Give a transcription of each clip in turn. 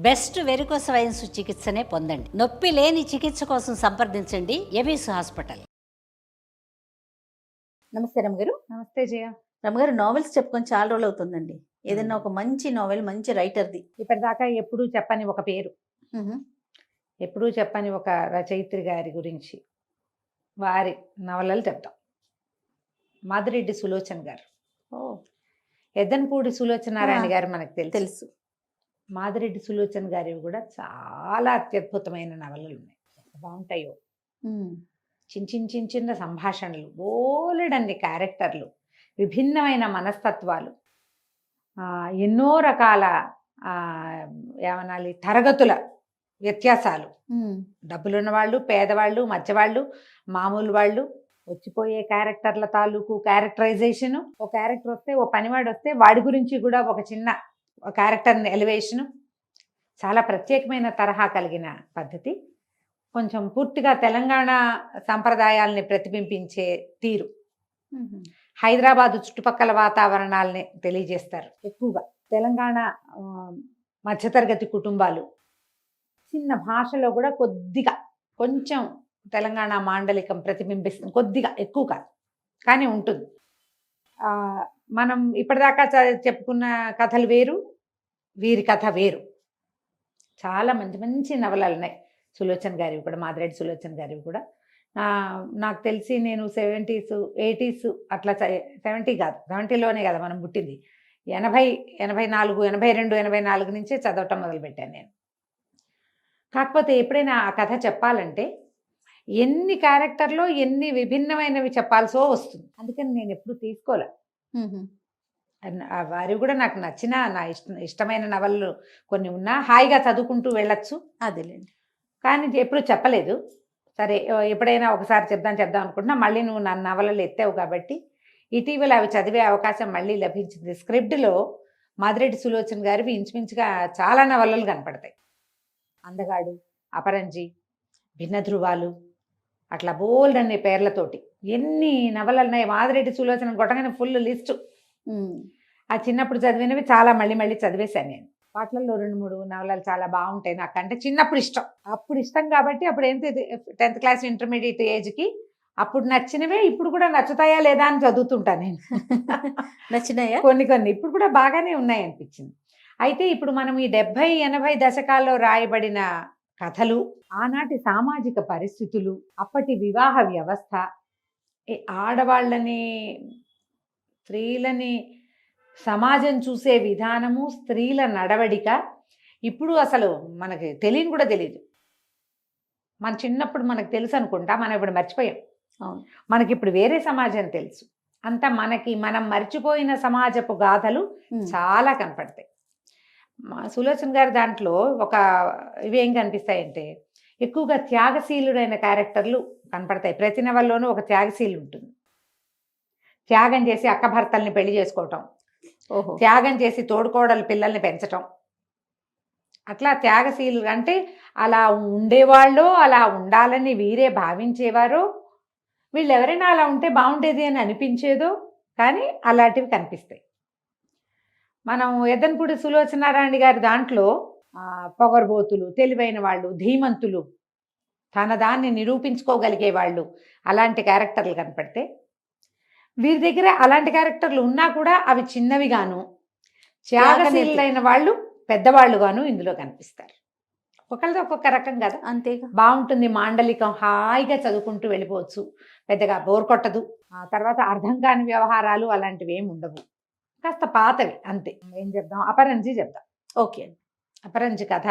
Best varicose veins చికిత్సనే పొందండి. నొప్పి లేని చికిత్స కోసం సంప్రదించండి ఎవిస్ హాస్పిటల్. నమస్తే రమగారు. నమస్తే జయ. రమగారు, నావెల్స్ చెప్పుకొని చాలా రోజులు అవుతుందండి. ఏదన్నా ఒక మంచి నావెల్, మంచి రైటర్ది. ఇప్పటిదాకా ఎప్పుడూ చెప్పని ఒక పేరు, ఎప్పుడూ చెప్పని ఒక రచయిత్రి గారి గురించి, వారి నవలలు చెప్తాం. మాదిరెడ్డి సులోచన్ గారు. ఎద్దనపూడి సులోచనారాయణ గారు మనకు తెలుసు. మాదిరెడ్డి సులోచన్ గారివి కూడా చాలా అత్యద్భుతమైన నవలలు ఉన్నాయి. బాగుంటాయో. చిన్న సంభాషణలు, బోలెడన్ని క్యారెక్టర్లు, విభిన్నమైన మనస్తత్వాలు, ఎన్నో రకాల ఏమనాలి తరగతుల వ్యత్యాసాలు. డబ్బులున్న వాళ్ళు, పేదవాళ్ళు, మధ్యవాళ్ళు, మామూలు వాళ్ళు, వచ్చిపోయే క్యారెక్టర్ల తాలూకు క్యారెక్టరైజేషను. ఒక క్యారెక్టర్ వస్తే, ఓ పనివాడు వస్తే వాడి గురించి కూడా ఒక చిన్న క్యారెక్టర్ ఎలివేషను. చాలా ప్రత్యేకమైన తరహా కలిగిన పద్ధతి. కొంచెం పూర్తిగా తెలంగాణ సంప్రదాయాల్ని ప్రతిబింబించే తీరు. హైదరాబాదు చుట్టుపక్కల వాతావరణాలని తెలియజేస్తారు ఎక్కువగా. తెలంగాణ మధ్యతరగతి కుటుంబాలు, చిన్న భాషలో కూడా కొంచెం తెలంగాణ మాండలికం ప్రతిబింబిస్తుంది. కొద్దిగా, ఎక్కువ కాదు కానీ ఉంటుంది. మనం ఇప్పటిదాకా చెప్పుకున్న కథలు వేరు, వీరి కథ వేరు. చాలా మంచి మంచి నవలలు ఉన్నాయి సులోచన్ గారివి కూడా, మాదిరెడ్డి సులోచన్ గారివి కూడా. నాకు తెలిసి నేను 70s 80s అట్లా 70 కాదు, 70లోనే కదా మనం పుట్టింది. 80, 84, 82, 84 నుంచే చదవటం మొదలుపెట్టాను నేను. కాకపోతే ఎప్పుడైనా ఆ కథ చెప్పాలంటే ఎన్ని క్యారెక్టర్లో ఎన్ని విభిన్నమైనవి చెప్పాల్సో వస్తుంది. అందుకని నేను ఎప్పుడు తీసుకోలే. వారి కూడా నాకు నచ్చిన, నా ఇష్టమైన నవలలు కొన్ని ఉన్నా హాయిగా చదువుకుంటూ వెళ్ళచ్చు. అదేలేండి. కానీ ఎప్పుడు చెప్పలేదు. సరే, ఎప్పుడైనా ఒకసారి చెప్దాం అనుకుంటున్నా. మళ్ళీ నువ్వు నా నవలలు ఎత్తావు కాబట్టి ఇటీవల అవి చదివే అవకాశం మళ్ళీ లభించింది. స్క్రిప్ట్లో మాదిరెడ్డి సులోచన్ గారివి ఇంచుమించుగా చాలా నవలలు కనపడతాయి. అందగాడు, అపరంజి, భిన్న ధృవాలు, అట్లా బోల్డ్ అనే పేర్లతోటి ఎన్ని నవలలు ఉన్నాయి. మాదిరెడ్డి సులోచన కొట్టగానే ఫుల్ లిస్టు. ఆ చిన్నప్పుడు చదివినవి చాలా మళ్ళీ చదివేశాను నేను. వాటిల్లో 2-3 నవలలు చాలా బాగుంటాయి నాకంటే. చిన్నప్పుడు ఇష్టం, అప్పుడు ఇష్టం కాబట్టి అప్పుడు ఏంటి 10th క్లాస్ ఇంటర్మీడియట్ ఏజ్కి అప్పుడు నచ్చినవే ఇప్పుడు కూడా నచ్చుతాయా లేదా అని చదువుతుంటాను నేను. నచ్చినాయా? కొన్ని ఇప్పుడు కూడా బాగానే ఉన్నాయి అనిపించింది. అయితే ఇప్పుడు మనం ఈ 70, 80 దశకాల్లో రాయబడిన కథలు, ఆనాటి సామాజిక పరిస్థితులు, అప్పటి వివాహ వ్యవస్థ, ఆడవాళ్ళని, స్త్రీలని సమాజం చూసే విధానము, స్త్రీల నడవడిక ఇప్పుడు అసలు మనకి తెలియని కూడా తెలియదు. మన చిన్నప్పుడు మనకు తెలుసు అనుకుంటా, మనం ఇప్పుడు మర్చిపోయాం. మనకి ఇప్పుడు వేరే సమాజం తెలుసు. అంతా మనం మర్చిపోయిన సమాజపు గాథలు చాలా కనపడతాయి. సులోచన్ గారి దాంట్లో ఇవేం కనిపిస్తాయంటే ఎక్కువగా త్యాగశీలుడైన క్యారెక్టర్లు కనపడతాయి. ప్రతి నవల్లోనూ ఒక త్యాగశీలు ఉంటుంది. త్యాగం చేసి అక్క భర్తల్ని పెళ్లి చేసుకోవటం, త్యాగం చేసి తోడుకోడలు పిల్లల్ని పెంచటం, అట్లా త్యాగశీలు అంటే అలా ఉండేవాళ్ళు, అలా ఉండాలని వీరే భావించేవారో, వీళ్ళు ఎవరైనా అలా ఉంటే బాగుండేది అని అనిపించేదో, కానీ అలాంటివి కనిపిస్తాయి. మనం ఎద్దనపూడి సులోచనారాయణ గారి దాంట్లో పొగరబోతులు, తెలివైన వాళ్ళు, ధీమంతులు, తన దాన్ని నిరూపించుకోగలిగే వాళ్ళు, అలాంటి క్యారెక్టర్లు కనపడితే, వీరి దగ్గర అలాంటి క్యారెక్టర్లు ఉన్నా కూడా అవి చిన్నవిగాను, త్యాగశీలైన వాళ్ళు పెద్దవాళ్ళుగాను ఇందులో కనిపిస్తారు. ఒకళ్ళది ఒక్కొక్క రకం కదా. అంతేగా, బాగుంటుంది. మాండలికం హాయిగా చదువుకుంటూ వెళ్ళిపోవచ్చు, పెద్దగా బోర్ కొట్టదు. ఆ తర్వాత అర్థం కాని వ్యవహారాలు అలాంటివి ఏమి ఉండవు, కాస్త పాతవి అంతే. ఏం చెప్దాం, అపరంజి చెప్దాం. ఓకే అండి. అపరంజి కథ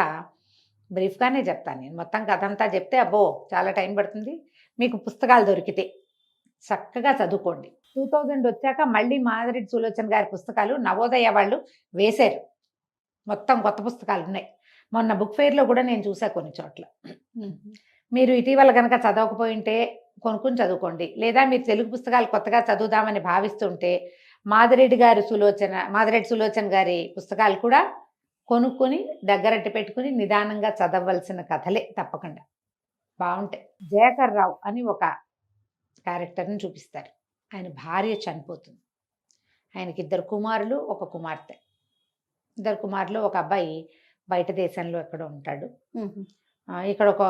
బ్రీఫ్గానే చెప్తాను నేను. మొత్తం కథ అంతా చెప్తే అబ్బో చాలా టైం పడుతుంది. మీకు పుస్తకాలు దొరికితే చక్కగా చదువుకోండి. 2000 వచ్చాక మళ్ళీ మాదిరెడ్డి సులోచన్ గారి పుస్తకాలు నవోదయ వాళ్ళు వేశారు. మొత్తం కొత్త పుస్తకాలు ఉన్నాయి. మొన్న బుక్ ఫెయిర్లో కూడా నేను చూసా కొన్ని చోట్ల. మీరు ఇటీవల కనుక చదవకపోయింటే కొనుక్కుని చదువుకోండి. లేదా మీరు తెలుగు పుస్తకాలు కొత్తగా చదువుదామని భావిస్తుంటే మాదిరెడ్డి సులోచన్ గారి పుస్తకాలు కూడా కొనుక్కొని దగ్గరట్టు పెట్టుకుని నిదానంగా చదవలసిన కథలే తప్పకుండా. బాగుంటాయి. జయకర్ రావు అని ఒక క్యారెక్టర్ని చూపిస్తారు. ఆయన భార్య చనిపోతుంది. ఆయనకి 2 కుమారులు, 1 కుమార్తె. 2 కుమారులు, ఒక అబ్బాయి బయట దేశంలో ఎక్కడో ఉంటాడు. ఉహు. ఇక్కడ ఒక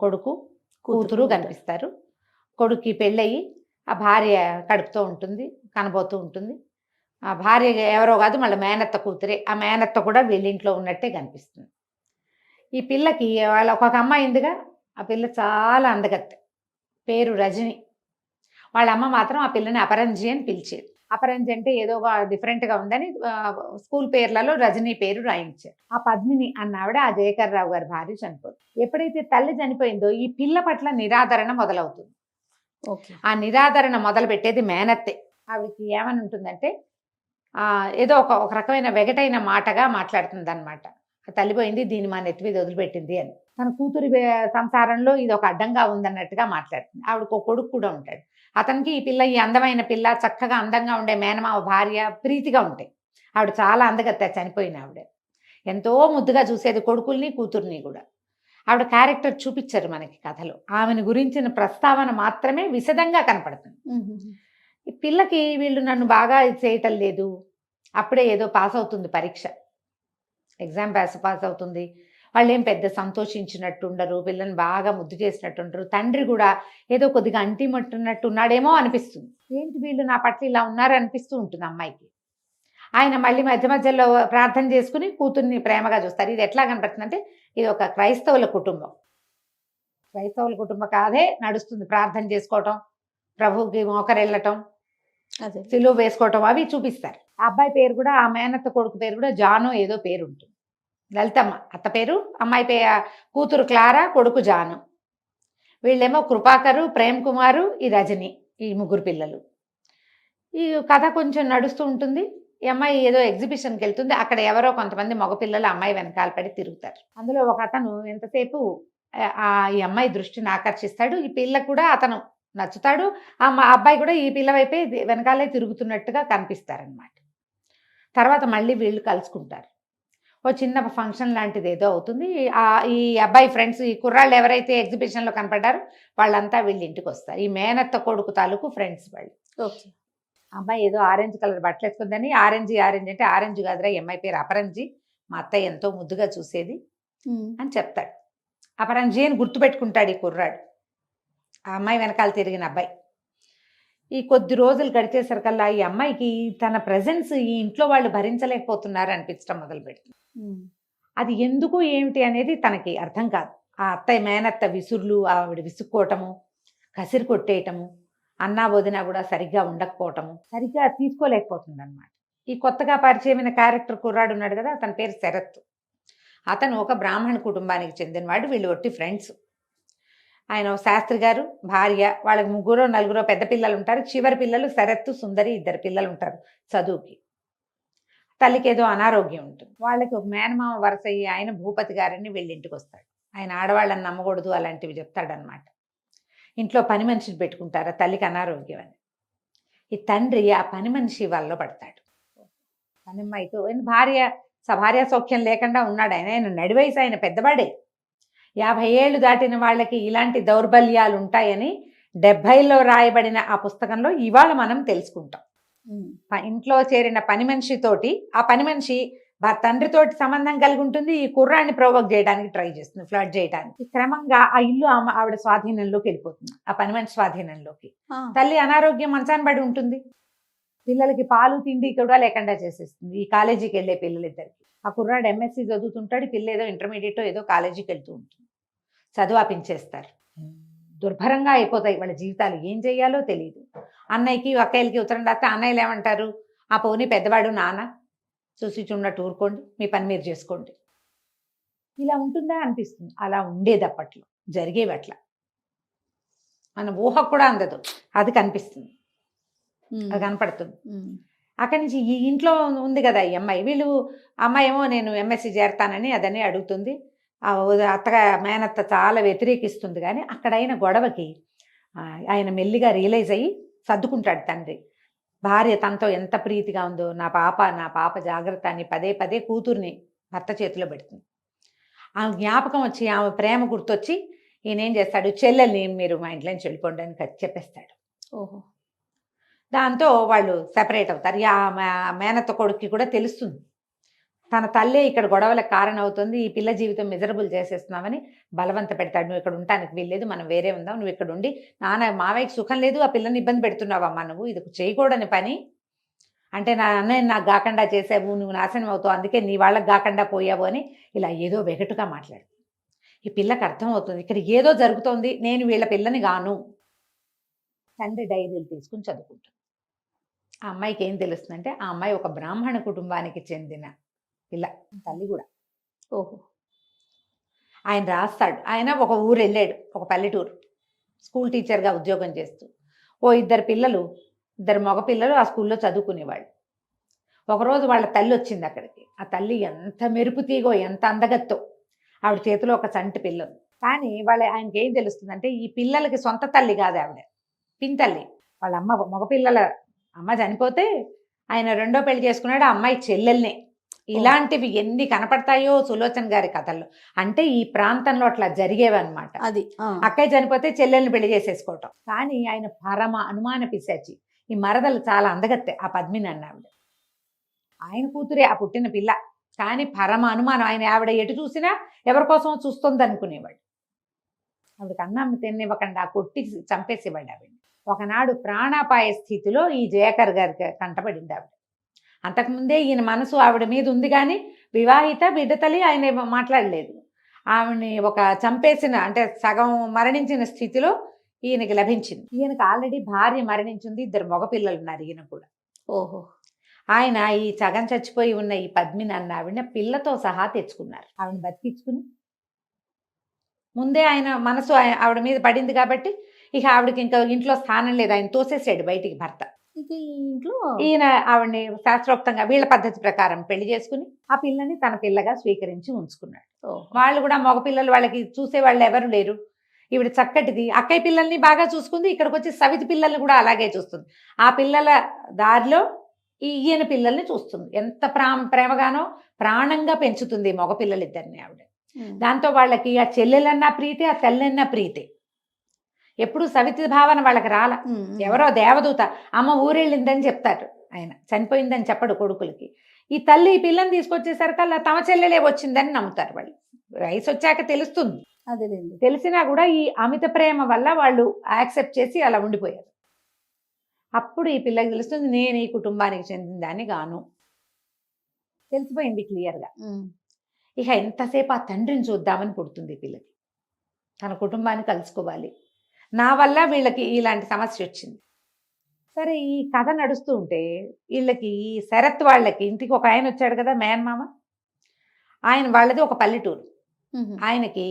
కొడుకు కూతురు కూతురు కనిపిస్తారు. కొడుక్కి పెళ్ళయి ఆ భార్య కడుపుతో ఉంటుంది, కనబోతూ ఉంటుంది. ఆ భార్య ఎవరో కాదు, మళ్ళీ మేనత్త కూతురే. ఆ మేనత్త కూడా వీళ్ళింట్లో ఉన్నట్టే కనిపిస్తుంది. ఈ పిల్లకి వాళ్ళ ఒక అమ్మాయి ఉందిగా, ఆ పిల్ల చాలా అందగత్తె, పేరు రజని. వాళ్ళ అమ్మ మాత్రం ఆ పిల్లని అపరంజి అని పిలిచేది. అపరంజి అంటే ఏదో డిఫరెంట్గా ఉందని స్కూల్ పేర్లలో రజనీ పేరు రాయించారు. ఆ పద్మిని అన్న ఆవిడ ఆ జయకర్ రావు గారి భార్య చనిపోతుంది. ఎప్పుడైతే తల్లి చనిపోయిందో ఈ పిల్ల పట్ల నిరాదరణ మొదలవుతుంది. ఓకే. ఆ నిరాదరణ మొదలు పెట్టేది మేనత్తే. ఆవిడకి ఏమని ఉంటుందంటే ఏదో ఒక రకమైన వెగటైన మాటగా మాట్లాడుతుంది అనమాట. తల్లిపోయింది, దీన్ని మా నెత్తి మీద వదిలిపెట్టింది అని. తన కూతురి సంసారంలో ఇది ఒక అడ్డంగా ఉందన్నట్టుగా మాట్లాడుతుంది. ఆవిడకు ఒక కొడుకు కూడా ఉంటాడు. అతనికి ఈ పిల్ల, ఈ అందమైన పిల్ల, చక్కగా అందంగా ఉండే మేనమావ భార్య ప్రీతిగా ఉంటాయి. ఆవిడ చాలా అందగత్తె, చనిపోయిన ఆవిడ ఎంతో ముద్దుగా చూసేది కొడుకుల్ని కూతుర్ని కూడా. ఆవిడ క్యారెక్టర్ చూపించారు మనకి కథలో. ఆమెను గురించిన ప్రస్తావన మాత్రమే విశదంగా కనపడుతుంది. ఈ పిల్లకి వీళ్ళు నన్ను బాగా చేయటం లేదు, అప్పుడే ఏదో పాస్ అవుతుంది పరీక్ష, ఎగ్జామ్ పాస్ అవుతుంది. వాళ్ళు ఏం పెద్ద సంతోషించినట్టు ఉండరు, పిల్లని బాగా ముద్దు చేసినట్టు ఉండరు. తండ్రి కూడా ఏదో కొద్దిగా అంటిమట్టున్నట్టు ఉన్నాడేమో అనిపిస్తుంది. ఏంటి వీళ్ళు నా పట్ల ఇలా ఉన్నారు అనిపిస్తూ ఉంటుంది అమ్మాయికి. ఆయన మళ్ళీ మధ్య మధ్యలో ప్రార్థన చేసుకుని కూతుర్ని ప్రేమగా చూస్తారు. ఇది ఎట్లా కనపడుతుంది అంటే ఇది ఒక క్రైస్తవుల కుటుంబం. క్రైస్తవుల కుటుంబం కాదే నడుస్తుంది. ప్రార్థన చేసుకోవటం, ప్రభువుకి మోకరెళ్ళటం, సిలువ వేసుకోవటం అవి చూపిస్తారు. ఆ అబ్బాయి పేరు కూడా, ఆ మేనత్త కొడుకు పేరు కూడా జాను ఏదో పేరు ఉంటుంది. లలితమ్మ అత్త పేరు, అమ్మాయి కూతురు క్లారా, కొడుకు జాను. వీళ్ళేమో కృపాకరు, ప్రేమ్ కుమారు, ఈ రజని, ఈ ముగ్గురు పిల్లలు. ఈ కథ కొంచెం నడుస్తూ ఉంటుంది. ఈ అమ్మాయి ఏదో ఎగ్జిబిషన్కి వెళ్తుంది. అక్కడ ఎవరో కొంతమంది మగపిల్లలు అమ్మాయి వెనకాల పడి తిరుగుతారు. అందులో ఒక అతను ఎంతసేపు ఈ అమ్మాయి దృష్టిని ఆకర్షిస్తాడు. ఈ పిల్ల కూడా అతను నచ్చుతాడు. ఆ అబ్బాయి కూడా ఈ పిల్ల వైపే వెనకాలే తిరుగుతున్నట్టుగా కనిపిస్తారనమాట. తర్వాత మళ్ళీ వీళ్ళు కలుసుకుంటారు. ఓ చిన్న ఫంక్షన్ లాంటిది ఏదో అవుతుంది. ఈ అబ్బాయి ఫ్రెండ్స్, ఈ కుర్రాళ్ళు ఎవరైతే ఎగ్జిబిషన్లో కనపడ్డారో వాళ్ళంతా వీళ్ళ ఇంటికి వస్తారు. ఈ మేనత్త కొడుకు తాలూకు ఫ్రెండ్స్ వాళ్ళు. ఓకే. అమ్మాయి ఏదో ఆరెంజ్ కలర్ బట్టలు వేసుకుందని, ఆరెంజ్ అంటే ఆరెంజ్ కాదురా, ఈ అమ్మాయి పేరు అపరంజి, మా అత్తయ్య ఎంతో ముద్దుగా చూసేది అని చెప్తాడు. అపరంజి అని గుర్తుపెట్టుకుంటాడు ఈ కుర్రాడు, ఆ అమ్మాయి వెనకాల తిరిగిన అబ్బాయి. ఈ కొద్ది రోజులు గడిచేసరికల్లా ఈ అమ్మాయికి తన ప్రెజెన్స్ ఈ ఇంట్లో వాళ్ళు భరించలేకపోతున్నారు అనిపించడం మొదలు పెడుతుంది. అది ఎందుకు ఏమిటి అనేది తనకి అర్థం కాదు. ఆ అత్తయ్య మేనత్త విసురులు, ఆవిడ విసుక్కోవటము, కసిరి కొట్టేయటము, అన్నా వదిన కూడా సరిగ్గా ఉండకపోవటము, సరిగ్గా తీసుకోలేకపోతుంది అనమాట. ఈ కొత్తగా పరిచయమైన క్యారెక్టర్ కుర్రాడు ఉన్నాడు కదా, అతని పేరు శరత్. అతను ఒక బ్రాహ్మణ కుటుంబానికి చెందినవాడు. వీళ్ళు ఒట్టి ఫ్రెండ్స్. ఆయన శాస్త్రి గారు భార్య, వాళ్ళకి 3-4 పెద్ద పిల్లలు ఉంటారు. చివరి పిల్లలు శరత్, సుందరి, 2 పిల్లలు ఉంటారు చదువుకి. తల్లికి ఏదో అనారోగ్యం ఉంటుంది. వాళ్ళకి ఒక మేనమామ వరస అయ్యి ఆయన భూపతి గారిని వీళ్ళింటికి వస్తాడు. ఆయన ఆడవాళ్ళని నమ్మకూడదు అలాంటివి చెప్తాడనమాట. ఇంట్లో పని మనిషిని పెట్టుకుంటారు, తల్లికి అనారోగ్యం అని. ఈ తండ్రి ఆ పని మనిషి వల్ల పడతాడు. పనిమ్మాయితో భార్య సౌఖ్యం లేకుండా ఉన్నాడు. ఆయన నడివయసు, ఆయన పెద్దవాడే. 50 ఏళ్ళు దాటిన వాళ్ళకి ఇలాంటి దౌర్బల్యాలు ఉంటాయని 70లో రాయబడిన ఆ పుస్తకంలో ఇవాళ మనం తెలుసుకుంటాం. ఇంట్లో చేరిన పని మనిషితోటి, ఆ పని మనిషి తండ్రితోటి సంబంధం కలిగి ఉంటుంది. ఈ కుర్రాన్ని ప్రొవోక్ చేయడానికి ట్రై చేస్తుంది, ఫ్లడ్ చేయడానికి. క్రమంగా ఆ ఇల్లు ఆవిడ స్వాధీనంలోకి వెళ్ళిపోతుంది, ఆ పని మనిషి స్వాధీనంలోకి. తల్లి అనారోగ్యం మంచాన పడి ఉంటుంది. పిల్లలకి పాలు తిండి కూడా లేకుండా చేసేస్తుంది ఈ కాలేజీకి వెళ్ళే పిల్లలిద్దరికి. ఆ కుర్రాడు MSc చదువుతుంటాడు, పిల్ల ఏదో ఇంటర్మీడియట్ ఏదో కాలేజీకి వెళ్తూ ఉంటుంది. చదువు ఆపించేస్తారు. దుర్భరంగా అయిపోతాయి వాళ్ళ జీవితాలు. ఏం చెయ్యాలో తెలియదు. అన్నయ్యకి అక్కయ్యలకి ఉత్తరం రాస్తే అన్నయ్యలు ఏమంటారు, ఆ పోనీ పెద్దవాడు నాన్న చూసి చూడనట్టు ఊరుకోండి, మీ పని మీరు చేసుకోండి. ఇలా ఉంటుందా అనిపిస్తుంది. అలా ఉండేది అప్పట్లో, జరిగేవి అట్లా. మన ఊహకు కూడా అందదు, అది కనిపిస్తుంది, అది కనపడుతుంది. అక్కడి నుంచి ఈ ఇంట్లో ఉంది కదా ఈ అమ్మాయి. అమ్మాయి ఏమో నేను MSc చేరతానని అదని అడుగుతుంది. మేనత్త చాలా వ్యతిరేకిస్తుంది. కానీ అక్కడైన గొడవకి ఆయన మెల్లిగా రియలైజ్ అయ్యి సర్దుకుంటాడు తండ్రి. భార్య తనతో ఎంత ప్రీతిగా ఉందో, నా పాప జాగ్రత్త అని పదే కూతుర్ని భర్త చేతిలో పెడుతుంది. ఆమె జ్ఞాపకం వచ్చి, ఆమె ప్రేమ గుర్తొచ్చి ఈయనేం చేస్తాడు, చెల్లెల్ని మీరు మా ఇంట్లోంచి వెళ్ళిపోండి అని చెప్పేస్తాడు. ఓహో. దాంతో వాళ్ళు సెపరేట్ అవుతారు. ఆ మేనత్త కొడుక్కి కూడా తెలుస్తుంది తన తల్లే ఇక్కడ గొడవలకు కారణం అవుతుంది, ఈ పిల్ల జీవితం మిజరబుల్ చేసేస్తున్నామని బలవంత పెడతాడు. నువ్వు ఇక్కడ ఉండటానికి వీల్లేదు, మనం వేరే ఉందాం, నువ్వు ఇక్కడ ఉండి మావయ్యకి సుఖం లేదు, ఆ పిల్లని ఇబ్బంది పెడుతున్నావమ్మా, నువ్వు ఇది చేయకూడని పని, అంటే నా అన్నయ్య నాకు గాకుండా చేసావు, నువ్వు నాశనం అవుతావు, అందుకే నీ వాళ్ళకి గాకుండా పోయావు అని ఇలా ఏదో వెగటుగా మాట్లాడు. ఈ పిల్లకి అర్థమవుతుంది ఇక్కడ ఏదో జరుగుతోంది, నేను వీళ్ళ పిల్లని గాను. తండ్రి డైరీలు తీసుకుని చదువుకుంటుంది. ఆ అమ్మాయికి ఏం తెలుస్తుందంటే ఆ అమ్మాయి ఒక బ్రాహ్మణ కుటుంబానికి చెందిన పిల్ల, తల్లి కూడా. ఓహో. ఆయన రాస్తాడు, ఆయన ఒక ఊరు వెళ్ళాడు, ఒక పల్లెటూరు, స్కూల్ టీచర్గా ఉద్యోగం చేస్తూ. ఇద్దరు మగ పిల్లలు ఆ స్కూల్లో చదువుకునేవాళ్ళు. ఒకరోజు వాళ్ళ తల్లి వచ్చింది అక్కడికి. ఆ తల్లి ఎంత మెరుపు తీగో, ఎంత అందగత్తో, ఆవిడ చేతిలో ఒక చంటి పిల్ల ఉంది. కానీ ఆయనకి ఏం తెలుస్తుందంటే ఈ పిల్లలకి సొంత తల్లి కాదు, ఆవిడ పింతల్లి. వాళ్ళ అమ్మ, మగపిల్లల అమ్మ చనిపోతే ఆయన రెండో పెళ్లి చేసుకున్నాడు, ఆ అమ్మాయి చెల్లెల్నే. ఇలాంటివి ఎన్ని కనపడతాయో సులోచన గారి కథల్లో. అంటే ఈ ప్రాంతంలో అట్లా జరిగేవి అనమాట. అది అక్కయ్య చనిపోతే చెల్లెల్ని పెళ్లి చేసేసుకోవటం. కానీ ఆయన పరమ అనుమాన పిశాచి. ఈ మరదలు చాలా అందగత్తే, ఆ పద్మిని అన్న ఆవిడ. ఆయన కూతురే ఆ పుట్టిన పిల్ల, కానీ పరమ అనుమానం. ఆయన ఆవిడ ఎటు చూసినా ఎవరి కోసం చూస్తుంది అనుకునేవాడు. ఆవిడకి అన్నం తినివ్వకుండా కొట్టి చంపేసేవాడు ఆవిడ. ఒకనాడు ప్రాణాపాయ స్థితిలో ఈ జయకర్ గారికి కంటపడింది ఆవిడ. అంతకుముందే ఈయన మనసు ఆవిడ మీద ఉంది, కానీ వివాహిత బిడ్డ తల్లి ఆయన మాట్లాడలేదు. ఆవిడని ఒక చంపేసిన, అంటే సగం మరణించిన స్థితిలో ఈయనకి లభించింది. ఈయనకి ఆల్రెడీ భార్య మరణించింది, 2 మగపిల్లలు ఉన్నారు ఈయన కూడా. ఓహో. ఆయన ఈ సగం చచ్చిపోయి ఉన్న ఈ పద్మిని అన్న ఆవిడ పిల్లతో సహా తెచ్చుకున్నారు. ఆవిడ బతికించుకుని ముందే ఆయన మనసు ఆవిడ మీద పడింది కాబట్టి ఇక ఆవిడకి ఇంకా ఇంట్లో స్థానం లేదు, ఆయన తోసేసాడు బయటికి భర్త. ఇక ఈ ఇంట్లో ఈయన ఆవిడని శాస్త్రోక్తంగా వీళ్ళ పద్ధతి ప్రకారం పెళ్లి చేసుకుని ఆ పిల్లని తన పిల్లగా స్వీకరించి ఉంచుకున్నాడు. వాళ్ళు కూడా మగపిల్లలు, వాళ్ళకి చూసే వాళ్ళు ఎవరు లేరు. ఈవిడ చక్కటిది, అక్కయ్య పిల్లల్ని బాగా చూసుకుంది, ఇక్కడికి వచ్చి సవితి పిల్లల్ని కూడా అలాగే చూస్తుంది. ఆ పిల్లల దారిలో ఈయన పిల్లల్ని చూస్తుంది. ఎంత ప్రేమగానో ప్రాణంగా పెంచుతుంది మగపిల్లలిద్దరిని ఆవిడ. దాంతో వాళ్ళకి ఆ చెల్లెలన్నా ప్రీతే, ఆ తల్లన్నా ప్రీతే. ఎప్పుడు సవితి భావన వాళ్ళకి రాల. ఎవరో దేవదూత అమ్మ ఊరెళ్ళిందని చెప్తారు, ఆయన చనిపోయిందని చెప్పడు కొడుకులకి. ఈ తల్లి ఈ పిల్లని తీసుకొచ్చేసరికల్లా తమ చెల్లెలే వచ్చిందని నమ్ముతారు వాళ్ళు. వయసు వచ్చాక తెలుస్తుంది, అదేలేండి. తెలిసినా కూడా ఈ అమిత ప్రేమ వల్ల వాళ్ళు యాక్సెప్ట్ చేసి అలా ఉండిపోయారు. అప్పుడు ఈ పిల్లకి తెలుస్తుంది, నేను ఈ కుటుంబానికి చెందిన దాన్ని గాను. తెలిసిపోయింది క్లియర్గా. ఇక ఎంతసేపు ఆ తండ్రిని చూద్దామని పుడుతుంది పిల్లకి. తన కుటుంబాన్ని కలుసుకోవాలి, నా వల్ల వీళ్ళకి ఇలాంటి సమస్య వచ్చింది. సరే, ఈ కథ నడుస్తూ ఉంటే వీళ్ళకి శరత్ వాళ్ళకి ఇంటికి ఒక ఆయన వచ్చాడు కదా, మేనమామ. ఆయన వాళ్ళది ఒక పల్లెటూరు. ఆయనకి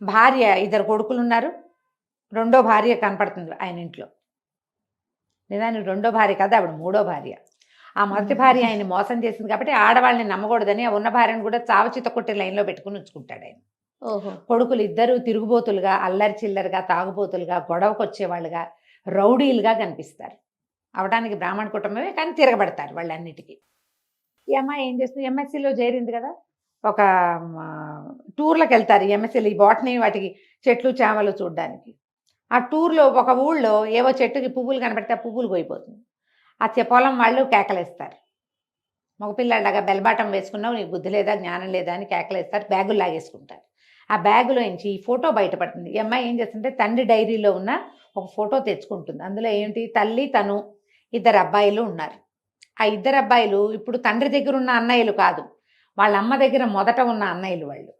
భార్య, 2 కొడుకులు ఉన్నారు, రెండో భార్య కనపడుతుంది ఆయన ఇంట్లో. నిజానికి రెండో భార్య కదా, ఆవిడ 3వ భార్య. ఆ మొదటి భార్య ఆయన మోసం చేసింది కాబట్టి ఆడవాళ్ళని నమ్మకూడదని ఉన్న భార్యను కూడా చావచిత కొట్టి లైన్లో పెట్టుకుని ఉంచుకుంటాడు ఆయన. కొడుకులు 2 తిరుగుబోతులుగా, అల్లరి చిల్లరుగా, తాగుబోతులుగా, గొడవకు వచ్చేవాళ్ళుగా, రౌడీలుగా కనిపిస్తారు. అవడానికి బ్రాహ్మణ కుటుంబమే, కానీ తిరగబడతారు వాళ్ళన్నిటికీ. ఈ అమ్మాయి ఏం చేస్తుంది, ఎంఎస్సీలో చేరింది కదా, ఒక టూర్లకు వెళ్తారు ఎంఎస్సీలు, ఈ బాటనీ వాటికి చెట్లు చేమలు చూడడానికి. ఆ టూర్లో ఒక ఊళ్ళో ఏవో చెట్టుకి పువ్వులు కనబడితే ఆ పువ్వులు పోయిపోతుంది. ఆ పొలం వాళ్ళు కేకలేస్తారు, మగపిల్లాళ్ళగా బెల్బాటం వేసుకున్నావు, నీకు బుద్ధి లేదా, జ్ఞానం లేదా అని కేకలేస్తారు. బ్యాగులు లాగేసుకుంటారు. ఆ బ్యాగులో నుంచి ఈ ఫోటో బయటపడుతుంది. ఈ అమ్మాయి ఏం చేస్తుంటే తండ్రి డైరీలో ఉన్న ఒక ఫోటో తెచ్చుకుంటుంది. అందులో ఏంటి, తల్లి, తను, 2 అబ్బాయిలు ఉన్నారు. ఆ 2 అబ్బాయిలు ఇప్పుడు తండ్రి దగ్గర ఉన్న అన్నయ్యలు కాదు, వాళ్ళ అమ్మ దగ్గర మొదట ఉన్న అన్నయ్యలు వాళ్ళు.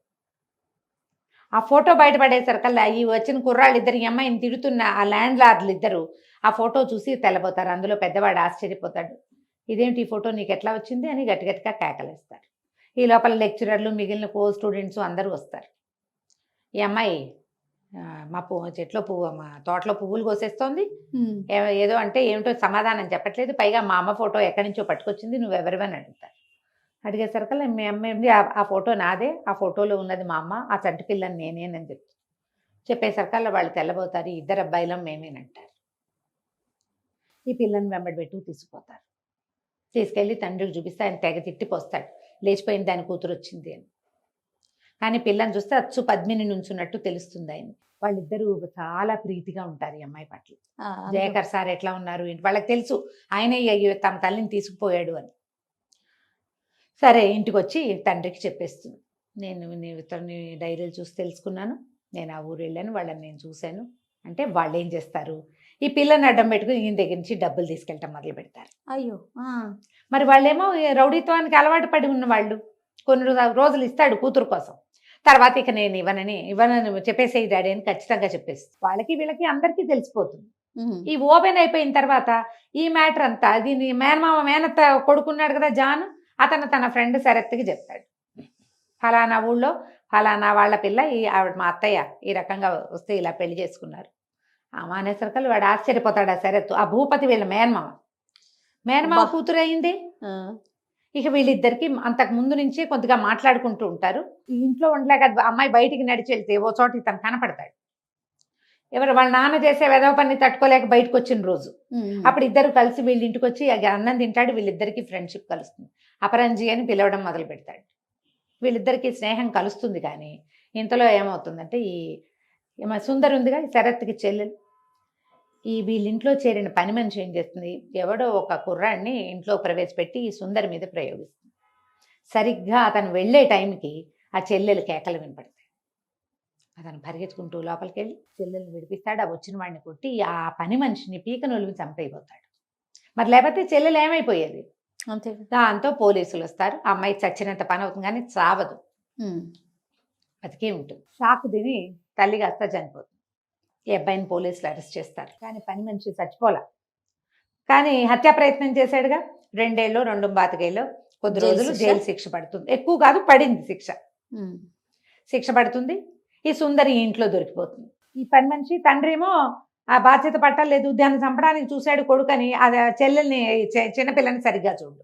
ఆ ఫోటో బయటపడేసరికల్లా ఈ వచ్చిన కుర్రాళ్ళు 2 ఈ అమ్మాయిని తిడుతున్న ఆ ల్యాండ్ లార్డ్లు 2 ఆ ఫోటో చూసి తెల్లబోతారు. అందులో పెద్దవాడు ఆశ్చర్యపోతాడు, ఇదేంటి ఈ ఫోటో నీకు ఎట్లా వచ్చింది అని గట్టిగా కేకలేస్తారు. ఈ లోపల లెక్చరర్లు, మిగిలిన స్టూడెంట్స్ అందరూ వస్తారు. ఈ అమ్మాయి మా చెట్లో పువ్వు, మా తోటలో పువ్వులు కోసేస్తోంది, ఏదో అంటే ఏమిటో సమాధానం చెప్పట్లేదు, పైగా మా అమ్మ ఫోటో ఎక్కడి నుంచో పట్టుకొచ్చింది, నువ్వెవరివని అడుగుతారు. అడిగేసరికల్లా మీ అమ్మ ఏంటి, ఆ ఫోటో నాదే, ఆ ఫోటోలో ఉన్నది మా అమ్మ, ఆ చంటి పిల్లని నేనేనని చెప్పేసరికల్లా వాళ్ళు తెల్లబోతారు, 2 అబ్బాయిలం మేమేనంటారు. ఈ పిల్లని వెంబడి పెట్టుకు తీసుకుపోతారు. తీసుకెళ్ళి తండ్రికి చూపిస్తే ఆయన తెగ తిట్టిపోస్తాడు, లేచిపోయింది దాని కూతురు వచ్చింది అని. కానీ పిల్లని చూస్తే అచ్చు పద్మిని నుంచున్నట్టు తెలుస్తుంది ఆయన. వాళ్ళిద్దరూ చాలా ప్రీతిగా ఉంటారు ఈ అమ్మాయి పట్ల. జయకర్ సార్ ఎట్లా ఉన్నారు ఏంటి వాళ్ళకి తెలుసు, ఆయనే తమ తల్లిని తీసుకుపోయాడు అని. సరే ఇంటికి వచ్చి తండ్రికి చెప్పేస్తుంది, నేను ఇతరుని డైరీలు చూసి తెలుసుకున్నాను, నేను ఆ ఊరు వెళ్ళాను, వాళ్ళని నేను చూశాను అంటే వాళ్ళు ఏం చేస్తారు, ఈ పిల్లని అడ్డం పెట్టుకుని ఈయన దగ్గర నుంచి డబ్బులు తీసుకెళ్ళటం మొదలు పెడతారు. అయ్యో మరి వాళ్ళేమో ఈ రౌడీత్వానికి అలవాటు పడి ఉన్న వాళ్ళు, కొన్ని రోజులు ఇస్తాడు కూతురు కోసం, తర్వాత ఇక నేను ఇవ్వనని చెప్పేసేయి డాడీ అని ఖచ్చితంగా చెప్పేసి వాళ్ళకి వీళ్ళకి అందరికీ తెలిసిపోతుంది. ఈ ఓపెన్ అయిపోయిన తర్వాత ఈ మ్యాటర్ అంతా దీని మేనత్త కొడుకున్నాడు కదా జాన్, అతను తన ఫ్రెండ్ శరత్కి చెప్తాడు, ఫలానా ఊళ్ళో ఫలానా వాళ్ళ పిల్ల ఆవిడ మా అత్తయ్య ఈ రకంగా వస్తే ఇలా పెళ్లి చేసుకున్నారు. ఆ మానేసరికల్ వాడు ఆశ్చర్యపోతాడు. ఆ శరత్ ఆ భూపతి వీళ్ళ మేనమామ కూతురు అయింది. ఇక వీళ్ళిద్దరికి అంతకు ముందు నుంచి కొద్దిగా మాట్లాడుకుంటూ ఉంటారు. ఈ ఇంట్లో ఉండలేక అమ్మాయి బయటికి నడిచి వెళ్తే ఓ చోట ఇతను కనపడతాడు. ఎవరు వాళ్ళ నాన్న చేసే వెధవ పని తట్టుకోలేక బయటకు వచ్చిన రోజు అప్పుడు ఇద్దరు కలిసి వీళ్ళ ఇంటికి వచ్చి అన్నం తింటాడు. వీళ్ళిద్దరికి ఫ్రెండ్షిప్ కలుస్తుంది. అపరంజి అని పిలవడం మొదలు పెడతాడు. వీళ్ళిద్దరికి స్నేహం కలుస్తుంది. కానీ ఇంతలో ఏమవుతుందంటే ఈ సుందరి ఉందిగా ఈ శరత్కి చెల్లెలు, ఈ వీళ్ళింట్లో చేరిన పని మనిషి ఏం చేస్తుంది, ఎవడో ఒక కుర్రాడిని ఇంట్లో ప్రవేశపెట్టి ఈ సుందరి మీద ప్రయోగిస్తుంది. సరిగ్గా అతను వెళ్ళే టైంకి ఆ చెల్లెలు కేకలు వినపడతాయి. అతను పరిగెత్తుకుంటూ లోపలికి వెళ్ళి చెల్లెల్ని విడిపిస్తాడు. ఆ వచ్చిన వాడిని కొట్టి ఆ పని మనిషిని పీకనొలివి చంపైపోతాడు. మరి లేకపోతే చెల్లెలు ఏమైపోయేది. అంతే. దాంతో పోలీసులు వస్తారు. ఆ అమ్మాయి చచ్చినంత పని అవుతుంది కానీ చావదు, బతికే ఉంటుంది. షాక్ తిని తల్లి కాస్త చనిపోతుంది. ఈ అబ్బాయిని పోలీసులు అరెస్ట్ చేస్తారు. కానీ పని మనిషి చచ్చిపోలా, కానీ హత్యా ప్రయత్నం చేశాడుగా. 2 ఏళ్ళు 2 బాతికేళ్ళు కొద్ది రోజులు జైలు శిక్ష పడుతుంది. ఎక్కువ కాదు, పడింది శిక్ష పడుతుంది. ఈ సుందరి ఇంట్లో దొరికిపోతుంది. ఈ పని మనిషి తండ్రి ఏమో ఆ బాధ్యత పట్టలేదు, దాన్ని చంపడానికి చూశాడు కొడుకని, అది చెల్లెల్ని చిన్నపిల్లని సరిగ్గా చూడు.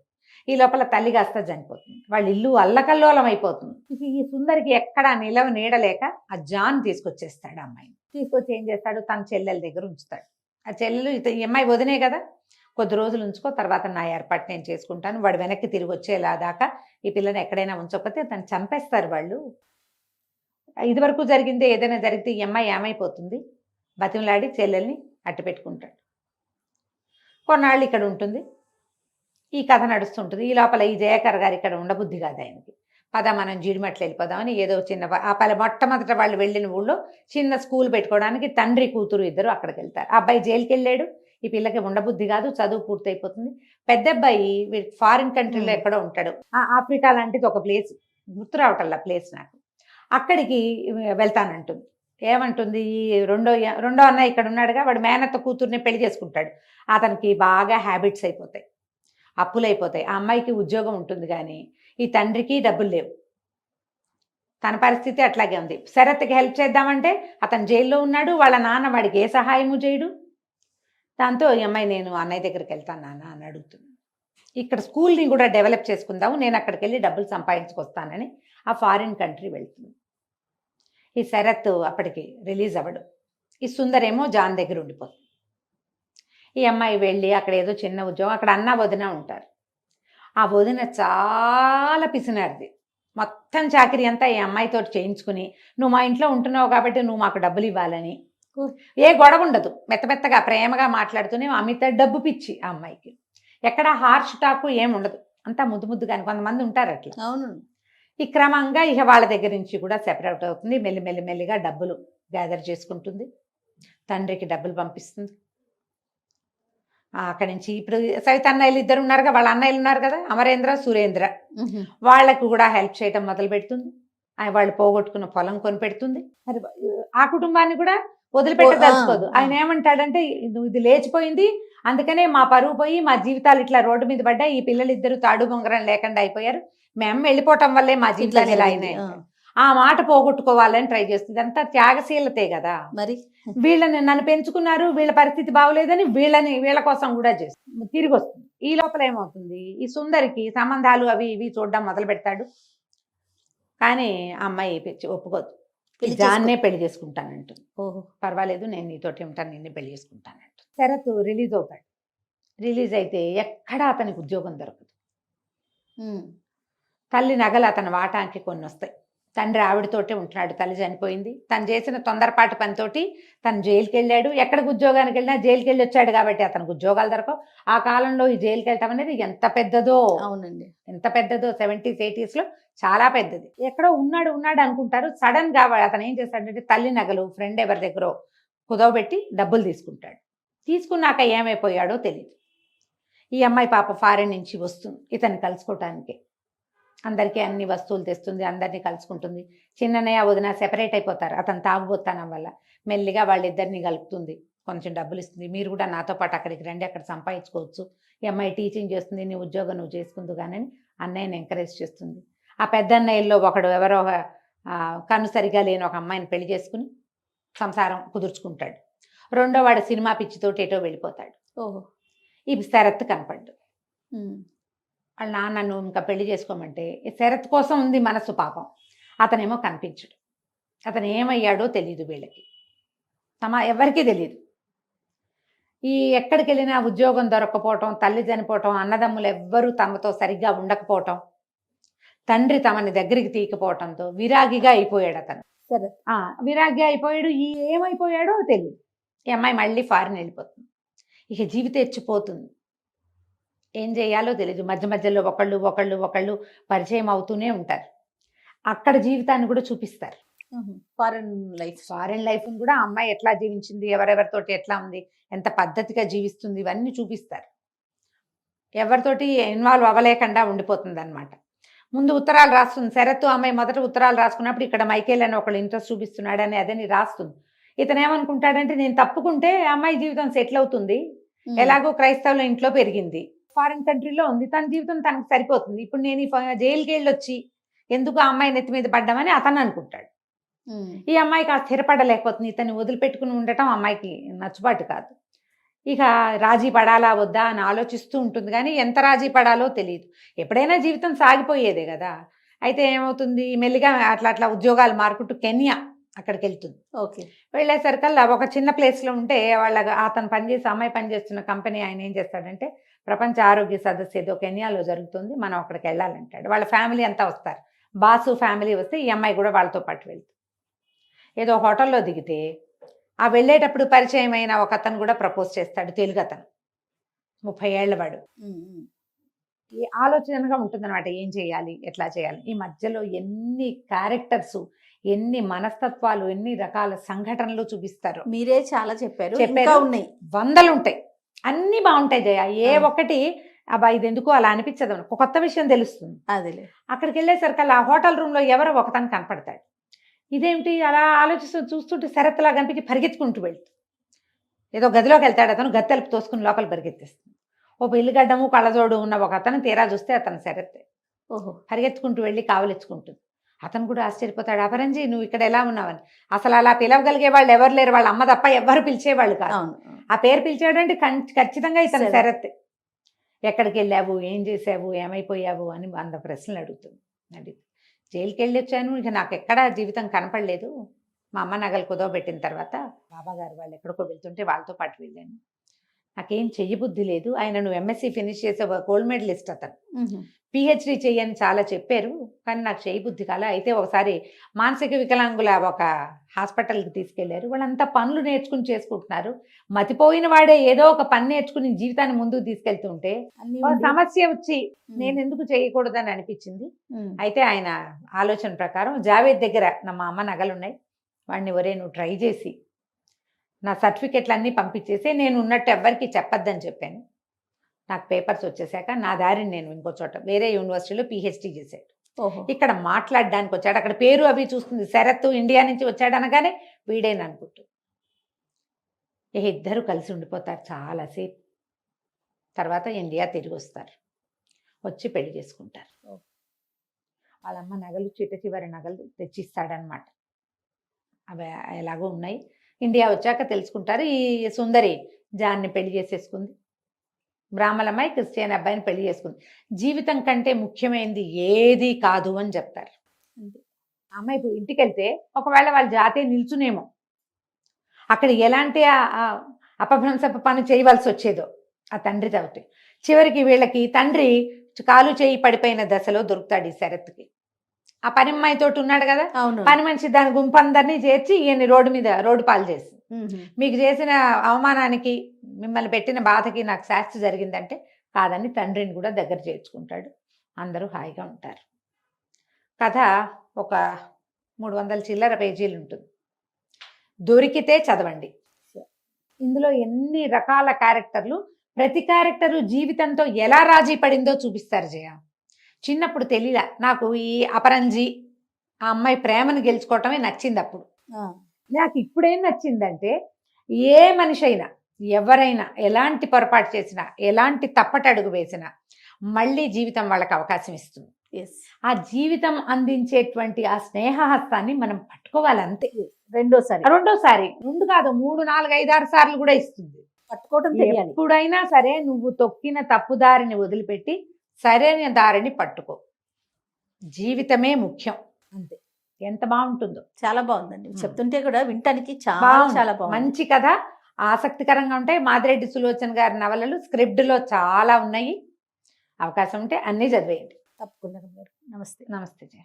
ఈ లోపల తల్లి కాస్త చనిపోతుంది. వాళ్ళ ఇల్లు అల్లకల్లోలం అయిపోతుంది. ఈ సుందరికి ఎక్కడా నీడలేక ఆ జాన్ తీసుకొచ్చేస్తాడు. అమ్మాయిని తీసుకొచ్చి ఏం చేస్తాడు, తన చెల్లెల దగ్గర ఉంచుతాడు. ఆ చెల్లెలు ఈ అమ్మాయి వదినే కదా, కొద్ది రోజులు ఉంచుకో, తర్వాత నా ఏర్పాటు నేను చేసుకుంటాను. వాడు వెనక్కి తిరిగి వచ్చేలా దాకా ఈ పిల్లని ఎక్కడైనా ఉంచకపోతే తను చంపేస్తారు వాళ్ళు. ఇదివరకు జరిగిందే ఏదైనా జరిగితే ఈ అమ్మాయి ఏమైపోతుంది, బతిమలాడి చెల్లెల్ని అట్టు పెట్టుకుంటాడు. కొన్నాళ్ళు ఇక్కడ ఉంటుంది. ఈ కథ నడుస్తుంటుంది. ఈ లోపల ఈ జయకర్ గారు ఇక్కడ ఉండబుద్ధి కాదు ఆయనకి. పద మనం జీడిమట్లు వెళ్ళిపోదామని ఏదో చిన్న మొట్టమొదట వాళ్ళు వెళ్ళిన ఊళ్ళో చిన్న స్కూల్ పెట్టుకోవడానికి తండ్రి కూతురు ఇద్దరు అక్కడికి వెళ్తారు. ఆ అబ్బాయి జైలుకి వెళ్ళాడు. ఈ పిల్లకి ఉండబుద్ధి కాదు, చదువు పూర్తయిపోతుంది. పెద్ద అబ్బాయి ఫారిన్ కంట్రీలో ఎక్కడో ఉంటాడు. ఆఫ్రికా లాంటిది ఒక ప్లేస్, గుర్తు రావటల్లా ప్లేస్ నాకు. అక్కడికి వెళ్తానంటుంది. ఏమంటుంది, రెండో అన్నయ్య ఇక్కడ ఉన్నాడుగా, వాడు మేనత్త కూతుర్ని పెళ్లి చేసుకుంటాడు. అతనికి బాగా హ్యాబిట్స్ అయిపోతాయి, అప్పులు అయిపోతాయి. ఆ అమ్మాయికి ఉద్యోగం ఉంటుంది కానీ ఈ తండ్రికి డబ్బులు లేవు. తన పరిస్థితి అట్లాగే ఉంది. శరత్కి హెల్ప్ చేద్దామంటే అతను జైల్లో ఉన్నాడు. వాళ్ళ నాన్న వాడికి ఏ సహాయము చేయడు. దాంతో ఈ అమ్మాయి నేను అన్నయ్య దగ్గరికి వెళ్తాను నాన్న అని అడుగుతుంది. ఇక్కడ స్కూల్ని కూడా డెవలప్ చేసుకుందాము, నేను అక్కడికి వెళ్ళి డబ్బులు సంపాదించుకొస్తానని ఆ ఫారిన్ కంట్రీ వెళ్తుంది. ఈ శరత్ అప్పటికి రిలీజ్ అవ్వడు. ఈ సుందరేమో జాన్ దగ్గర ఉండిపోతుంది. ఈ అమ్మాయి వెళ్ళి అక్కడ ఏదో చిన్న ఉద్యోగం, అక్కడ అన్న వదిన ఉంటారు. ఆ వదిన చాలా పిసినారిది. మొత్తం చాకరీ అంతా ఈ అమ్మాయితో చేయించుకుని, నువ్వు మా ఇంట్లో ఉంటున్నావు కాబట్టి నువ్వు మాకు డబ్బులు ఇవ్వాలని, ఏ గొడవ ఉండదు, మెత్తమెత్తగా ప్రేమగా మాట్లాడుతూనే అమిత డబ్బు పిచ్చి ఆ అమ్మాయికి. ఎక్కడ హార్ష్ టాకు ఏముండదు, అంతా ముద్దు ముద్దుగాని. కొంతమంది ఉంటారు అట్లా. అవును. ఈ క్రమంగా ఇక వాళ్ళ దగ్గర నుంచి కూడా సెపరేట్ అవుతుంది. మెల్లిమెల్లిగా డబ్బులు గ్యాదర్ చేసుకుంటుంది. తండ్రికి డబ్బులు పంపిస్తుంది. అక్కడి నుంచి ఇప్పుడు సవిత అన్నయ్యలు ఇద్దరు ఉన్నారుగా, వాళ్ళ అన్నయ్యలు ఉన్నారు కదా, అమరేంద్ర సురేంద్ర, వాళ్ళకు కూడా హెల్ప్ చేయటం మొదలు పెడుతుంది. వాళ్ళు పోగొట్టుకున్న పొలం కొనిపెడుతుంది. మరి ఆ కుటుంబాన్ని కూడా వదిలిపెట్టదలుచుకోదు. ఆయన ఏమంటాడంటే, ఇది లేచిపోయింది, అందుకనే మా పరువు పోయి మా జీవితాలు ఇట్లా రోడ్డు మీద పడ్డాయి, ఈ పిల్లలు ఇద్దరు తాడు బొంగరం లేకుండా అయిపోయారు, మేము వెళ్ళిపోవటం వల్లే మా జీవితాలు ఇలా అయినాయి. ఆ మాట పోగొట్టుకోవాలని ట్రై చేస్తుంది. అంతా త్యాగశీలతే కదా. మరి వీళ్ళని నన్ను పెంచుకున్నారు, వీళ్ళ పరిస్థితి బాగోలేదని వీళ్ళ కోసం కూడా చేస్తుంది. తిరిగి వస్తుంది. ఈ లోపల ఏమవుతుంది, ఈ సుందరికి సంబంధాలు అవి ఇవి చూడడం మొదలు పెడతాడు. కానీ ఆ అమ్మాయి ఒప్పుకోదు. జాన్నే పెళ్లి చేసుకుంటానంటుంది. ఓహో పర్వాలేదు, నేను నీతోటి ఉంటాను, నిన్నే పెళ్లి చేసుకుంటానంటు. శరత్ రిలీజ్ అవుతాడు. రిలీజ్ అయితే ఎక్కడా అతనికి ఉద్యోగం దొరకదు. తల్లి నగలు అతని వాటానికి కొన్ని వస్తాయి. తండ్రి ఆవిడతోటే ఉంటున్నాడు. తల్లి చనిపోయింది. తను చేసిన తొందరపాటు పనితోటి తను జైలుకి వెళ్ళాడు. ఎక్కడికి ఉద్యోగానికి వెళ్ళినా జైలుకి వెళ్ళి వచ్చాడు కాబట్టి అతనికి ఉద్యోగాలు దొరకవు. ఆ కాలంలో ఈ జైలుకి వెళ్ళటం అనేది ఎంత పెద్దదో, అవునండి. ఎంత పెద్దదో 70s 80sలో చాలా పెద్దది. ఎక్కడో ఉన్నాడు అనుకుంటారు. సడన్ గా అతను ఏం చేస్తాడంటే తల్లి నగలు ఫ్రెండ్ ఎవరి దగ్గర కుదవబెట్టి డబ్బులు తీసుకుంటాడు. తీసుకున్నాక ఏమైపోయాడో తెలియదు. ఈ అమ్మాయి పాప ఫారెన్ నుంచి వస్తుంది ఇతన్ని కలుసుకోవటానికి. అందరికీ అన్ని వస్తువులు తెస్తుంది, అందరినీ కలుసుకుంటుంది. చిన్ననయ్య వదిన సెపరేట్ అయిపోతారు అతను తాగుబోతానం వల్ల. మెల్లిగా వాళ్ళిద్దరిని కలుపుతుంది, కొంచెం డబ్బులు ఇస్తుంది. మీరు కూడా నాతో పాటు అక్కడికి రండి, అక్కడ సంపాదించుకోవచ్చు. ఈ అమ్మాయి టీచింగ్ చేస్తుంది, నీ ఉద్యోగం నువ్వు చేసుకుందు కానీ అన్నయ్యని ఎంకరేజ్ చేస్తుంది. ఆ పెద్ద అన్నయ్యల్లో ఒకడు ఎవరో కన్ను సరిగా లేని ఒక అమ్మాయిని పెళ్లి చేసుకుని సంసారం కుదుర్చుకుంటాడు. రెండో వాడు సినిమా పిచ్చితోటి ఎటో వెళ్ళిపోతాడు. ఓహో. ఈ శరత్ కనపడ్డు. వాళ్ళ నాన్న నువ్వు ఇంకా పెళ్లి చేసుకోమంటే శరత్ కోసం ఉంది మనసు పాపం. అతనేమో కనిపించడు. అతను ఏమయ్యాడో తెలియదు వీళ్ళకి, ఎవరికీ తెలియదు. ఈ ఎక్కడికి వెళ్ళినా ఉద్యోగం దొరక్కపోవటం, తల్లి చనిపోవటం, అన్నదమ్ములు ఎవ్వరూ తమతో సరిగ్గా ఉండకపోవటం, తండ్రి తమని దగ్గరికి తీయకపోవటంతో విరాగిగా అయిపోయాడు అతను. సరే. విరాగిగా అయిపోయాడు. ఏమైపోయాడో తెలియదు. ఈ అమ్మాయి మళ్ళీ ఫారిన్ వెళ్ళిపోతుంది. ఇక జీవితం ఎచ్చిపోతుంది. ఏం చేయాలో తెలియదు. మధ్య మధ్యలో ఒకళ్ళు పరిచయం అవుతూనే ఉంటారు. అక్కడ జీవితాన్ని కూడా చూపిస్తారు. ఫారెన్ లైఫ్ని కూడా ఆ అమ్మాయి ఎట్లా జీవించింది, ఎవరెవరితోటి ఎట్లా ఉంది, ఎంత పద్ధతిగా జీవిస్తుంది, ఇవన్నీ చూపిస్తారు. ఎవరితోటి ఇన్వాల్వ్ అవ్వలేకుండా ఉండిపోతుంది అనమాట. ముందు ఉత్తరాలు రాస్తుంది శరత్. అమ్మాయి మొదట ఉత్తరాలు రాసుకున్నప్పుడు ఇక్కడ మైకేల్ అని ఒకళ్ళు ఇంట్రెస్ట్ చూపిస్తున్నాడని అదని రాస్తుంది. ఇతను ఏమనుకుంటాడంటే నేను తప్పుకుంటే అమ్మాయి జీవితం సెటిల్ అవుతుంది, ఎలాగో క్రైస్తవుల ఇంట్లో పెరిగింది, ఫారిన్ కంట్రీలో ఉంది, తన జీవితం తనకు సరిపోతుంది, ఇప్పుడు నేను జైలుకి వెళ్ళి వచ్చి ఎందుకు ఆ అమ్మాయి నెత్తి మీద పడ్డామని అతను అనుకుంటాడు. ఈ అమ్మాయికి ఆ స్థిరపడలేకపోతుంది. ఇతన్ని వదిలిపెట్టుకుని ఉండటం అమ్మాయికి నచ్చుబాటు కాదు. ఇక రాజీ పడాలా వద్దా అని ఆలోచిస్తూ ఉంటుంది, కానీ ఎంత రాజీ పడాలో తెలియదు. ఎప్పుడైనా జీవితం సాగిపోయేదే కదా. అయితే ఏమవుతుంది, మెల్లిగా అట్లా ఉద్యోగాలు మారుకుంటూ కెన్యా అక్కడికి వెళ్తుంది. ఓకే. వెళ్ళేసరికల్లా ఒక చిన్న ప్లేస్లో ఉంటే అతను అమ్మాయి పనిచేస్తున్న కంపెనీ ఆయన ఏం చేస్తాడంటే ప్రపంచ ఆరోగ్య సదస్సు ఏదో కెన్యాలో జరుగుతుంది, మనం అక్కడికి వెళ్ళాలంటాడు. వాళ్ళ ఫ్యామిలీ అంతా వస్తారు. బాసు ఫ్యామిలీ వస్తే ఈ అమ్మాయి కూడా వాళ్ళతో పాటు వెళ్తుంది. ఏదో హోటల్లో దిగితే ఆ వెళ్ళేటప్పుడు పరిచయం అయిన ఒక అతను కూడా ప్రపోజ్ చేస్తాడు. తెలుగు అతను, 30 ఏళ్ల వాడు. ఈ ఆలోచనగా ఉంటుందన్నమాట, ఏం చేయాలి, ఎట్లా చేయాలి. ఈ మధ్యలో ఎన్ని క్యారెక్టర్స్, ఎన్ని మనస్తత్వాలు, ఎన్ని రకాల సంఘటనలు చూపిస్తారు. మీరే చాలా చెప్పారు, ఇంకా ఉన్నాయి, వందలు ఉంటాయి. అన్ని బాగుంటాయి జయ. ఏ ఒక్కటి అబ్బా ఇది ఎందుకు అలా అనిపించదు, ఒక కొత్త విషయం తెలుస్తుంది. అదేలే. అక్కడికి వెళ్ళేసరికి ఆ హోటల్ రూమ్లో ఎవరో ఒకతను కనపడతాడు. ఇదేమిటి అలా ఆలోచిస్తూ చూస్తుంటే శరత్లా కనిపించి పరిగెత్తుకుంటూ వెళ్తుంది. ఏదో గదిలోకి వెళ్తాడు అతను, గది తలుపు తోసుకుని లోపల పరిగెత్తేస్తుంది. ఓ పెళ్లిగడ్డము కళ్ళజోడు ఉన్న ఒక అతను, తీరా చూస్తే అతను శరత్. ఓహో. పరిగెత్తుకుంటూ వెళ్ళి కావలించుకుంటుంది. అతను కూడా ఆశ్చర్యపోతాడు, అపరంజి నువ్వు ఇక్కడ ఎలా ఉన్నావని. అసలు అలా పిలవగలిగే వాళ్ళు ఎవరు లేరు, వాళ్ళ అమ్మ తప్ప ఎవరు పిలిచేవాళ్ళు కాదు. ఆ పేరు పిలిచాడంటే ఖచ్చితంగా ఇతను శరత్. ఎక్కడికి వెళ్ళావు, ఏం చేసావు, ఏమైపోయావు అని 100 ప్రశ్నలు అడుగుతుంది. జైలుకి వెళ్ళి వచ్చాను, ఇక నాకు ఎక్కడా జీవితం కనపడలేదు. మా అమ్మ నగలు కుదవబెట్టిన తర్వాత బాబాగారు వాళ్ళు ఎక్కడికో వెళ్తుంటే వాళ్ళతో పాటు వెళ్ళాను. నాకేం చెయ్యబుద్ధి లేదు. ఆయన నువ్వు ఎంఎస్సీ ఫినిష్ చేసే గోల్డ్ మెడలిస్ట్, అతను పిహెచ్డి చెయ్యని చాలా చెప్పారు, కానీ నాకు చేయబుద్ధి కాలే. అయితే ఒకసారి మానసిక వికలాంగుల ఒక హాస్పిటల్కి తీసుకెళ్లారు. వాళ్ళంతా పనులు నేర్చుకుని చేసుకుంటున్నారు. మతిపోయిన వాడే ఏదో ఒక పని నేర్చుకుని జీవితాన్ని ముందుకు తీసుకెళ్తుంటే సమస్య వచ్చి నేను ఎందుకు చేయకూడదని అనిపించింది. అయితే ఆయన ఆలోచన ప్రకారం జావేద్ దగ్గర మా అమ్మ నగలు ఉన్నాయి, వాడిని ఒరే నువ్వు ట్రై చేసి నా సర్టిఫికెట్లు అన్నీ పంపించేసి నేను ఉన్నట్టు ఎవ్వరికి చెప్పొద్దని చెప్పాను. నాకు పేపర్స్ వచ్చేసాక నా దారిని నేను ఇంకో చోట వేరే యూనివర్సిటీలో పిహెచ్డి చేశాడు. ఇక్కడ మాట్లాడడానికి వచ్చాడు. అక్కడ పేరు అవి చూస్తుంది, శరత్ ఇండియా నుంచి వచ్చాడు అనగానే వీడేని అనుకుంటూ ఇద్దరు కలిసి ఉండిపోతారు చాలాసేపు. తర్వాత ఇండియా తిరిగి వస్తారు, వచ్చి పెళ్లి చేసుకుంటారు. వాళ్ళమ్మ నగలు చివరి నగలు తెచ్చిస్తాడనమాట. అవి ఎలాగో ఉన్నాయి. ఇండియా వచ్చాక తెలుసుకుంటారు. ఈ సుందరి జాన్ని పెళ్లి చేసేసుకుంది, బ్రాహ్మణమ్మాయి క్రిస్టియన్ అబ్బాయిని పెళ్లి చేసుకుంది. జీవితం కంటే ముఖ్యమైనది ఏది కాదు అని చెప్తారు. అమ్మాయి ఇప్పుడు ఇంటికి వెళ్తే ఒకవేళ వాళ్ళ జాతే నిల్చునేమో, అక్కడ ఎలాంటి అపభ్రంశపు పని చేయవలసి వచ్చేదో ఆ తండ్రి తోటి. చివరికి వీళ్ళకి తండ్రి కాలు చేయి పడిపోయిన దశలో దొరుకుతాడు ఈ శరత్కి. ఆ పని అమ్మాయితోటి ఉన్నాడు కదా, అవును. పని మనిషి దాని గుంపందరినీ చేర్చి ఈయన్ని రోడ్డు పాలు చేసి, మ్మ్. మీకు చేసిన అవమానానికి మిమ్మల్ని పెట్టిన బాధకి నాకు శాస్తి జరిగిందంటే కాదని తండ్రిని కూడా దగ్గర చేర్చుకుంటాడు. అందరూ హాయిగా ఉంటారు. కథ ఒక 300 చిల్లర పేజీలు ఉంటుంది. దొరికితే చదవండి. ఇందులో ఎన్ని రకాల క్యారెక్టర్లు, ప్రతి క్యారెక్టరు జీవితంతో ఎలా రాజీ పడిందో చూపిస్తారు జయ. చిన్నప్పుడు తెలియలా నాకు ఈ అపరంజి ఆ అమ్మాయి ప్రేమను గెలుచుకోవటమే నచ్చింది అప్పుడు. ఆ, నాకు ఇప్పుడేం నచ్చిందంటే ఏ మనిషి అయినా ఎవరైనా ఎలాంటి పొరపాటు చేసినా ఎలాంటి తప్పటడుగు వేసినా మళ్ళీ జీవితం వాళ్ళకి అవకాశం ఇస్తుంది. yes. ఆ జీవితం అందించేటువంటి ఆ స్నేహహస్తాన్ని మనం పట్టుకోవాలి అంతే. రెండోసారి రెండోసారి 2 కాదు 3, 4, 5, 6 సార్లు కూడా ఇస్తుంది. పట్టుకోవటం తెలియాలి. ఎప్పుడైనా సరే నువ్వు తొక్కిన తప్పుదారిని వదిలిపెట్టి సరైన దారిని పట్టుకో. జీవితమే ముఖ్యం అంతే. ఎంత బాగుంటుందో. చాలా బాగుందండి. చెప్తుంటే కూడా వినటానికి చాలా బాగుంది. చాలా బాగుంది. మంచి కథ, ఆసక్తికరంగా ఉంటాయి. మాదిరెడ్డి సులోచన గారి నవలలు స్క్రిప్ట్లో చాలా ఉన్నాయి. అవకాశం ఉంటే అన్నీ చదివేయండి. తప్పకుండా. నమస్తే. నమస్తే జయ.